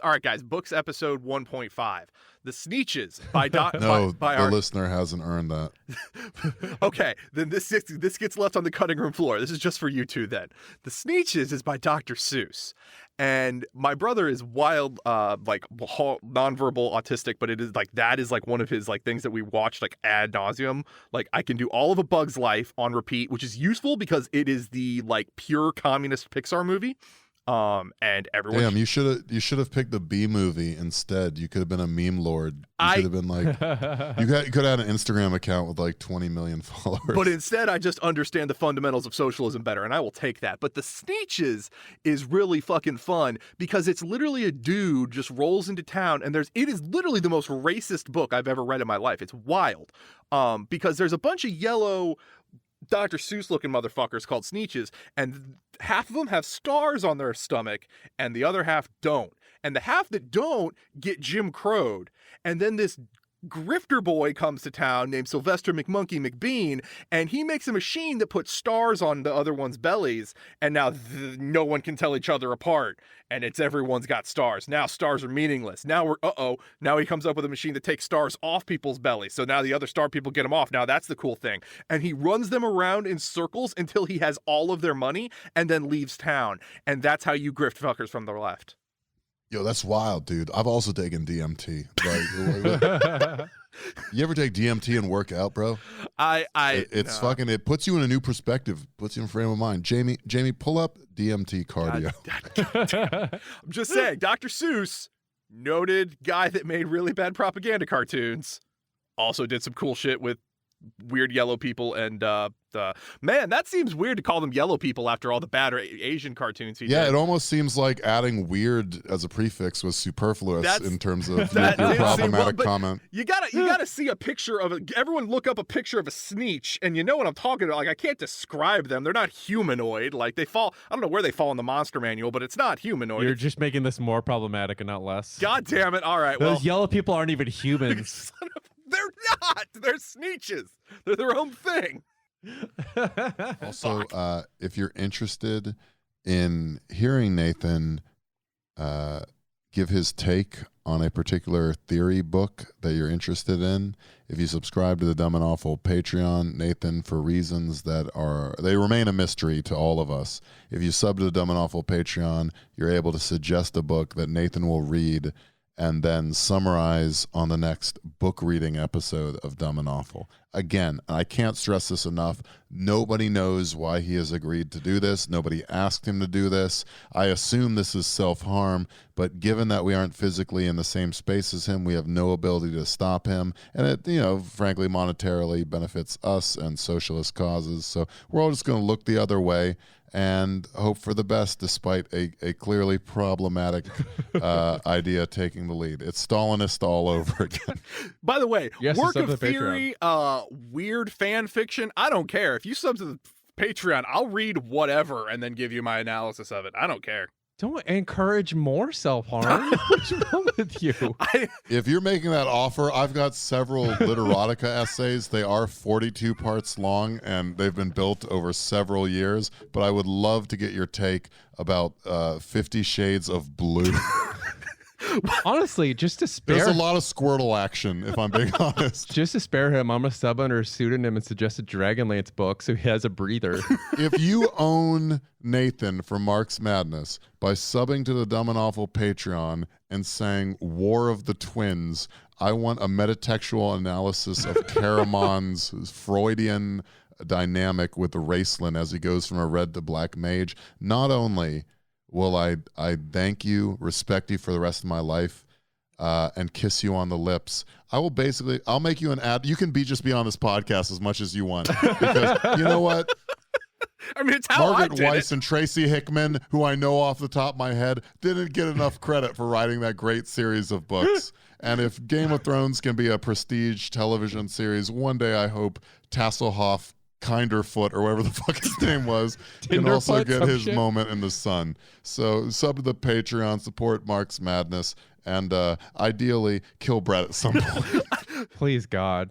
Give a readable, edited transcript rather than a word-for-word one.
All right, guys, books episode 1.5. The Sneetches by No, by the our listener hasn't earned that. Okay, then this gets left on the cutting room floor. This is just for you two then. The Sneetches is by Dr. Seuss. And my brother is wild, like nonverbal autistic, but it is like that is like one of his like things that we watch like ad nauseum. Like I can do all of A Bug's Life on repeat, which is useful because it is the like pure communist Pixar movie. And everyone. Damn, you should have picked the B movie instead. You could have been a meme lord. You could have been like, you could have had an Instagram account with like 20 million followers. But instead, I just understand the fundamentals of socialism better, and I will take that. But the Sneetches is really fucking fun because it's literally a dude just rolls into town, and it is literally the most racist book I've ever read in my life. It's wild, because there's a bunch of yellow Dr. Seuss looking motherfuckers called Sneetches, and half of them have stars on their stomach and the other half don't. And the half that don't get Jim Crowed. And then this grifter boy comes to town named Sylvester McMonkey McBean, and he makes a machine that puts stars on the other one's bellies, and now no one can tell each other apart, and it's everyone's got stars. Now stars are meaningless. Now now he comes up with a machine that takes stars off people's bellies, so now the other star people get them off. Now that's the cool thing. And he runs them around in circles until he has all of their money, and then leaves town. And that's how you grift fuckers from the left. Yo, that's wild, dude. I've also taken DMT. Like, you ever take DMT and work out, bro? It's no. Fucking. It puts you in a new perspective. Puts you in frame of mind. Jamie, pull up DMT cardio. God. I'm just saying, Dr. Seuss, noted guy that made really bad propaganda cartoons, also did some cool shit with weird yellow people and man, that seems weird to call them yellow people after all the bad Asian cartoons he did. It almost seems like adding weird as a prefix was superfluous in terms of your problematic comment. You gotta see a picture of everyone look up a picture of a Sneetch and you know what I'm talking about. Like I can't describe them. They're not humanoid. Like they fall, I don't know where they fall in the monster manual, but it's not humanoid. You're just making this more problematic and not less. God damn it. All right. Those yellow people aren't even humans. They're not. They're Sneetches. They're their own thing. Also, if you're interested in hearing Nathan give his take on a particular theory book that you're interested in, if you subscribe to the Dumb and Awful Patreon, Nathan, for reasons that they remain a mystery to all of us, if you sub to the Dumb and Awful Patreon, you're able to suggest a book that Nathan will read and then summarize on the next book reading episode of Dumb and Awful. Again, I can't stress this enough, nobody knows why he has agreed to do this. Nobody asked him to do this. I assume this is self-harm, but given that we aren't physically in the same space as him, we have no ability to stop him. And it, frankly, monetarily benefits us and socialist causes. So we're all just going to look the other way and hope for the best despite a clearly problematic idea taking the lead. It's Stalinist all over again. By the way, work of theory, weird fan fiction, I don't care. If you sub to the Patreon, I'll read whatever and then give you my analysis of it. I don't care. Don't encourage more self-harm. What's wrong with you? If you're making that offer, I've got several literotica essays. They are 42 parts long, and they've been built over several years. But I would love to get your take about 50 Shades of Blue. Honestly, just to spare... There's a lot of Squirtle action, if I'm being honest. Just to spare him, I'm going to sub under a pseudonym and suggest a Dragonlance book so he has a breather. If you own Nathan from Marx Madness by subbing to the Dumb and Awful Patreon and saying War of the Twins, I want a metatextual analysis of Karaman's Freudian dynamic with Raceland as he goes from a red to black mage, not only will I thank you, respect you for the rest of my life, and kiss you on the lips, I'll make you an ad. You can just be on this podcast as much as you want. Because you know what? I mean, it's how Margaret Weiss and Tracy Hickman, who I know off the top of my head, didn't get enough credit for writing that great series of books. And if Game of Thrones can be a prestige television series, one day I hope Tasselhoff Kinderfoot, or whatever the fuck his name was, can also get his moment in the sun. So sub to the Patreon, support Marx Madness, and ideally kill Brett at some point. Please, God.